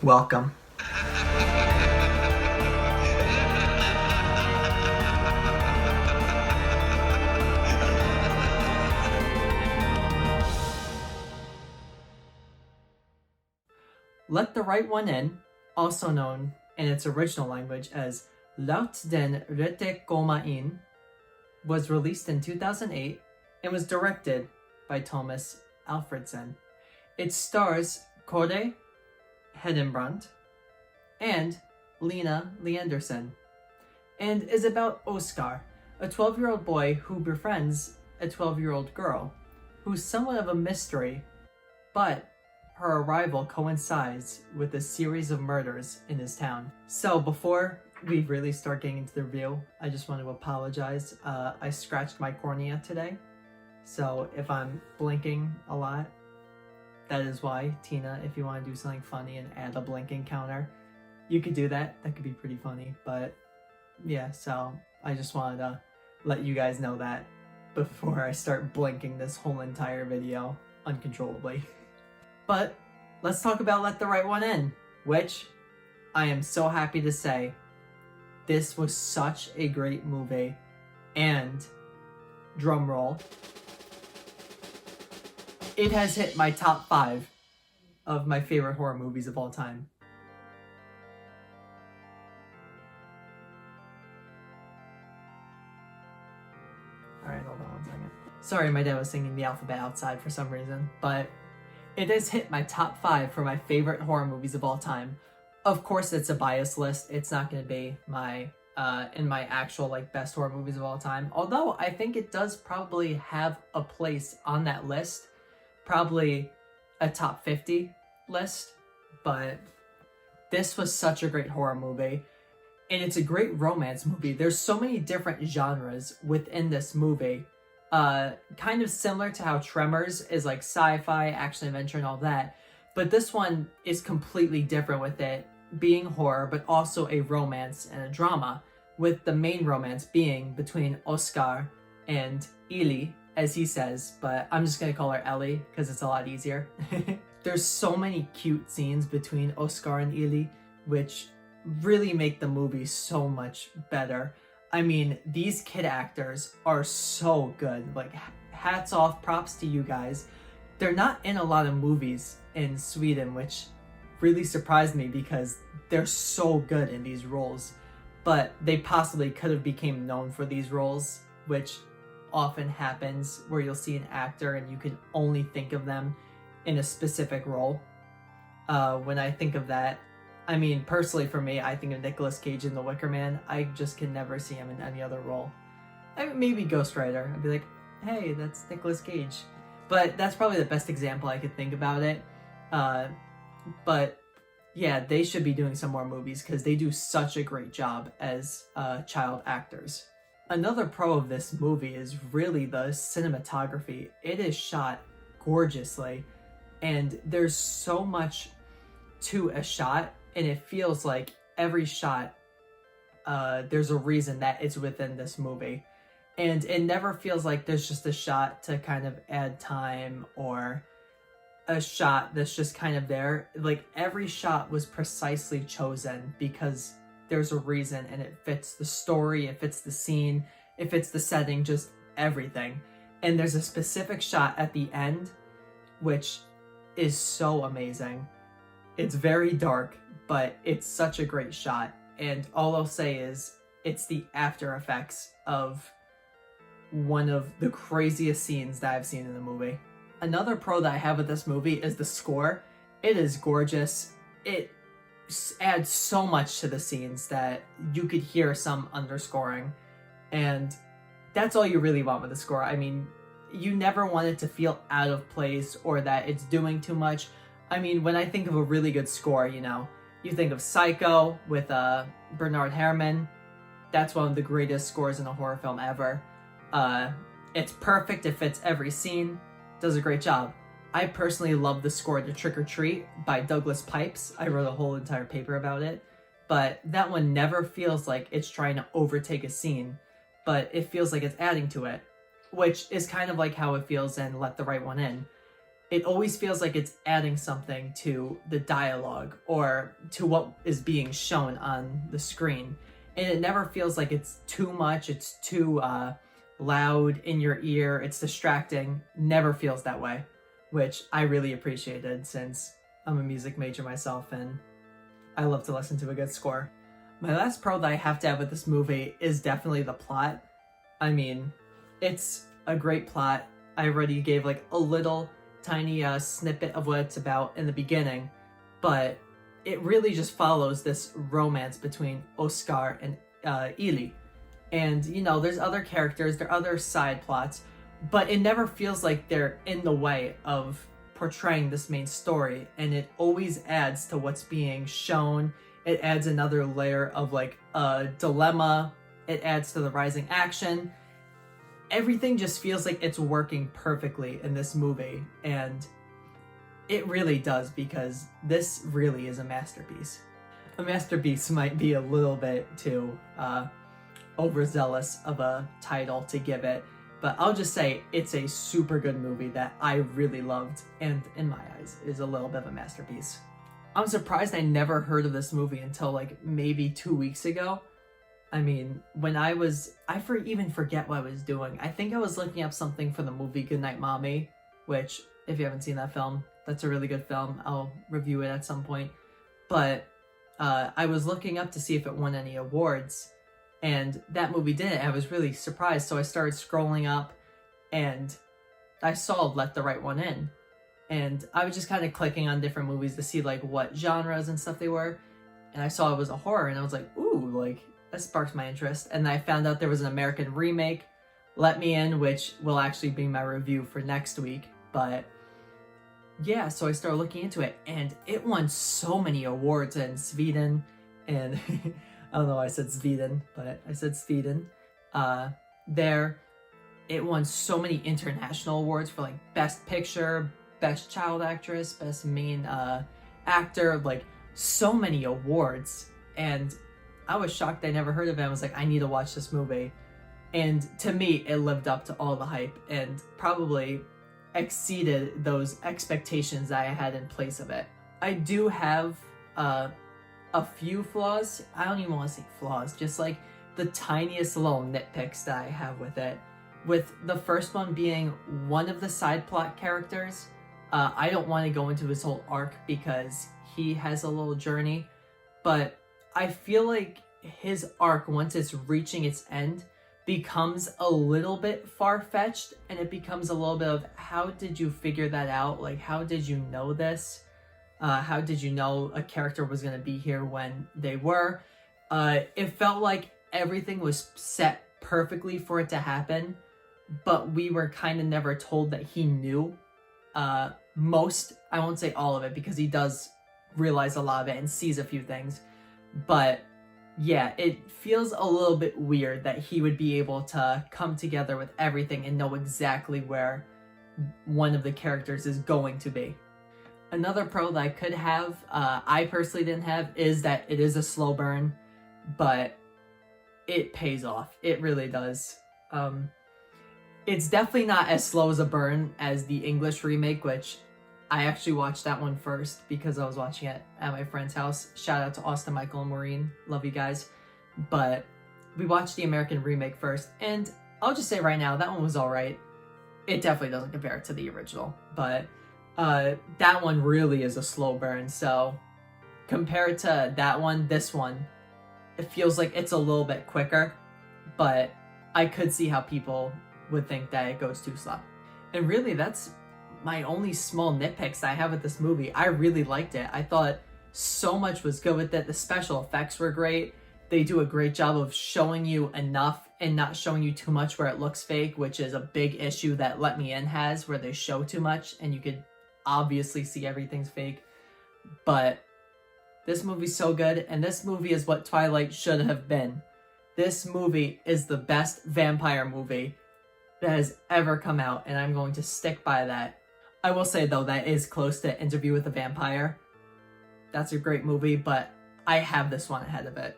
Welcome. Let the Right One In, also known in its original language as Laut den Rätte Komma in, was released in 2008 and was directed by Tomas Alfredson. It stars Kåre, Hedebrant, and Lina, Leandersson, and is about Oskar, a 12-year-old boy who befriends a 12-year-old girl, who's somewhat of a mystery, but her arrival coincides with a series of murders in his town. So before we really start getting into the review, I just want to apologize. I scratched my cornea today, so if I'm blinking a lot, that is why. Tina, if you want to do something funny and add a blinking counter, you could do that. That could be pretty funny. But yeah, so I just wanted to let you guys know that before I start blinking this whole entire video uncontrollably. But let's talk about Let the Right One In, which I am so happy to say this was such a great movie. And drum roll, it has hit my top 5 of my favorite horror movies of all time. Alright, hold on 1 second. Sorry, my dad was singing the alphabet outside for some reason, but it has hit my top 5 for my favorite horror movies of all time. Of course, it's a biased list. It's not going to be my in my actual best horror movies of all time. Although I think it does probably have a place on that list. Probably a top 50 list, but this was such a great horror movie, and it's a great romance movie. There's so many different genres within this movie, kind of similar to how Tremors is like sci-fi, action, adventure, and all that, but this one is completely different with it being horror, but also a romance and a drama, with the main romance being between Oskar and Eli, as he says, but I'm just gonna call her Ellie because it's a lot easier. There's so many cute scenes between Oskar and Eli, which really make the movie so much better. I mean, these kid actors are so good. Like, hats off, props to you guys. They're not in a lot of movies in Sweden, which really surprised me because they're so good in these roles. But they possibly could have become known for these roles, which often happens where you'll see an actor and you can only think of them in a specific role. When I think of that, I mean, personally for me, I think of Nicolas Cage in The Wicker Man. I just can never see him in any other role. I mean, maybe Ghost Rider. I'd be like, hey, that's Nicolas Cage. But that's probably the best example I could think about it. But yeah, they should be doing some more movies because they do such a great job as child actors. Another pro of this movie is really the cinematography. It is shot gorgeously, and there's so much to a shot, and it feels like every shot, there's a reason that it's within this movie. And it never feels like there's just a shot to kind of add time or a shot that's just kind of there. Like, every shot was precisely chosen because there's a reason, and it fits the story, it fits the scene, it fits the setting, just everything. And there's a specific shot at the end which is so amazing. It's very dark, but it's such a great shot, and all I'll say is it's the after effects of one of the craziest scenes that I've seen in the movie. Another pro that I have with this movie is the score. It is gorgeous. It adds so much to the scenes that you could hear some underscoring, and that's all you really want with the score. I mean, you never want it to feel out of place or that it's doing too much. I mean, when I think of a really good score, you think of Psycho with Bernard Herrmann. That's one of the greatest scores in a horror film ever. It's perfect, it fits every scene, does a great job. I personally love the score to Trick or Treat by Douglas Pipes. I wrote a whole entire paper about it. But that one never feels like it's trying to overtake a scene, but it feels like it's adding to it, which is kind of like how it feels in Let the Right One In. it always feels like it's adding something to the dialogue or to what is being shown on the screen. And it never feels like it's too much, it's too loud in your ear, it's distracting. Never feels that way, which I really appreciated since I'm a music major myself and I love to listen to a good score. My last pro that I have to have with this movie is definitely the plot. I mean, it's a great plot. I already gave like a little tiny snippet of what it's about in the beginning, but it really just follows this romance between Oscar and Ili. And, you know, there's other characters, there are other side plots, but it never feels like they're in the way of portraying this main story, and it always adds to what's being shown. It adds another layer of like a dilemma, it adds to the rising action. Everything just feels like it's working perfectly in this movie, and it really does, because this really is a masterpiece. A masterpiece might be a little bit too overzealous of a title to give it, but I'll just say it's a super good movie that I really loved, and in my eyes is a little bit of a masterpiece. I'm surprised I never heard of this movie until like maybe 2 weeks ago. I mean, when I even forget what I was doing. I think I was looking up something for the movie Goodnight Mommy, which, if you haven't seen that film, that's a really good film. I'll review it at some point. But I was looking up to see if it won any awards, and that movie didn't. I was really surprised, so I started scrolling up, and I saw Let the Right One In. And I was just kind of clicking on different movies to see like what genres and stuff they were, and I saw it was a horror, and I was like, ooh, like, that sparked my interest. And I found out there was an American remake, Let Me In, which will actually be my review for next week. But yeah, so I started looking into it, and it won so many awards in Sweden, and I don't know why I said Sweden, but I said Sweden. There, it won so many international awards for like Best Picture, Best Child Actress, Best Main Actor, like so many awards. And I was shocked I never heard of it. I was like, I need to watch this movie. And to me, it lived up to all the hype and probably exceeded those expectations that I had in place of it. I do have a few flaws. I don't even want to say flaws, just like the tiniest little nitpicks that I have with it. With the first one being one of the side plot characters, I don't want to go into his whole arc because he has a little journey, but I feel like his arc, once it's reaching its end, becomes a little bit far-fetched, and it becomes a little bit of, how did you figure that out? Like, how did you know this? How did you know a character was going to be here when they were? It felt like everything was set perfectly for it to happen, but we were kind of never told that he knew most, I won't say all of it, because he does realize a lot of it and sees a few things. But yeah, it feels a little bit weird that he would be able to come together with everything and know exactly where one of the characters is going to be. Another pro that I could have, I personally didn't have, is that it is a slow burn, but it pays off. It really does. It's definitely not as slow as a burn as the English remake, which I actually watched that one first because I was watching it at my friend's house. Shout out to Austin, Michael, and Maureen. Love you guys. But we watched the American remake first, and I'll just say right now, that one was alright. It definitely doesn't compare to the original, but that one really is a slow burn. So compared to that one, this one, it feels like it's a little bit quicker, but I could see how people would think that it goes too slow. And really, that's my only small nitpicks I have with this movie. I really liked it. I thought so much was good with it. The special effects were great. They do a great job of showing you enough and not showing you too much where it looks fake, which is a big issue that Let Me In has, where they show too much and you could obviously see everything's fake. But this movie's so good, and this movie is what Twilight should have been. This movie is the best vampire movie that has ever come out, and I'm going to stick by that. I will say, though, that is close to Interview with a Vampire. That's a great movie, but I have this one ahead of it.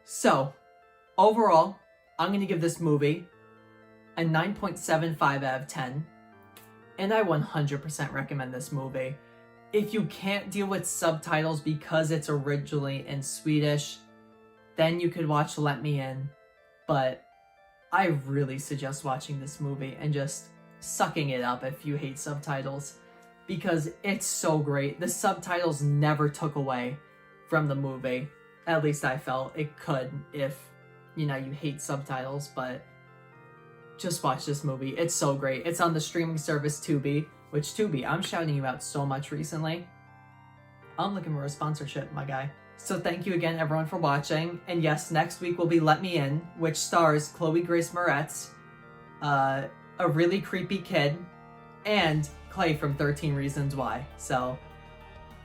So, overall, I'm going to give this movie a 9.75 out of 10. and I 100% recommend this movie. If you can't deal with subtitles because it's originally in Swedish, then you could watch Let Me In, but I really suggest watching this movie and just sucking it up if you hate subtitles, because it's so great. The subtitles never took away from the movie. At least I felt it could if, you know, you hate subtitles, but just watch this movie. It's so great. It's on the streaming service Tubi, which Tubi, I'm shouting you out so much recently. I'm looking for a sponsorship, my guy. So thank you again, everyone, for watching. And yes, next week will be Let Me In, which stars Chloe Grace Moretz, a really creepy kid, and Clay from 13 Reasons Why. So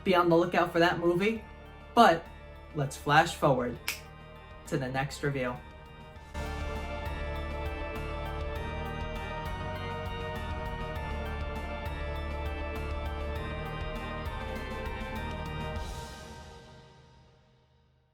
be on the lookout for that movie. But let's flash forward to the next review.